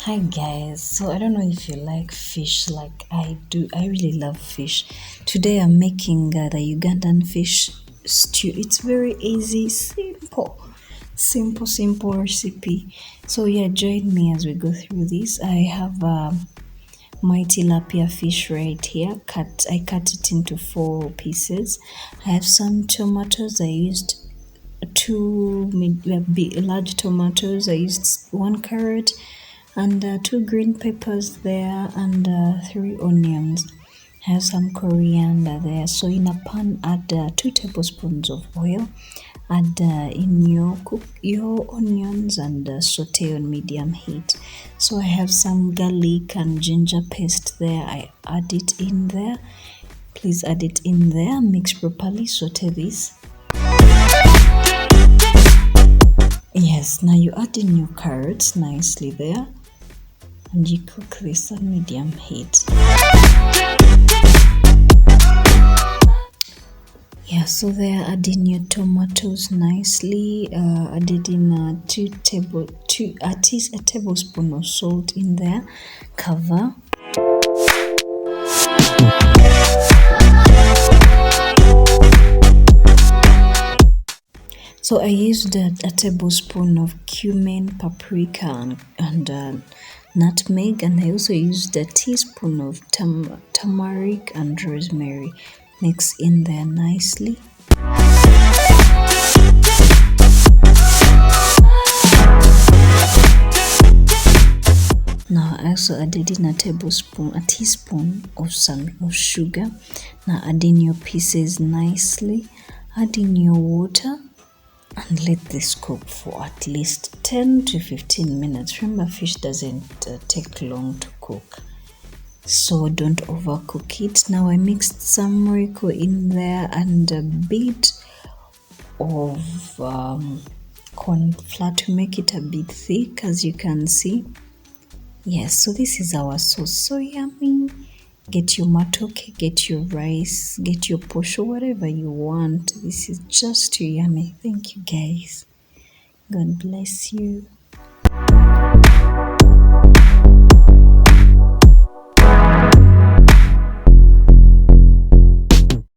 Hi guys, so I don't know if you like fish like I do. I really love fish. Today I'm making the Ugandan fish stew. It's very easy, simple recipe. So yeah, join me as we go through this. I have my tilapia fish right here. I cut it into 4 pieces. I have some tomatoes. I used large tomatoes. I used 1 carrot and 2 green peppers there and 3 onions. Have some coriander there. So in a pan, add 2 tablespoons of oil. Add in your onions and saute on medium heat. So I have some garlic and ginger paste there. I add it in there. Please add it in there. Mix properly. Saute this. Yes, now you add in your carrots nicely there and you cook this on medium heat. Yeah, so there add in your tomatoes nicely. Added in at least a tablespoon of salt in there. Cover. So I used a tablespoon of cumin, paprika, and nutmeg, and I also used a teaspoon of turmeric and rosemary. Mix in there nicely. Now I also added in a teaspoon of sugar. Now add in your pieces nicely. Add in your water and let this cook for at least 10 to 15 minutes. Remember, fish doesn't take long to cook, so don't overcook it. Now I mixed some Royco in there and a bit of corn flour to make it a bit thick, as you can see. Yes, so this is our sauce. So yummy. Get your matoke, get your rice, get your posho, whatever you want. This is just too yummy. Thank you guys. God bless you.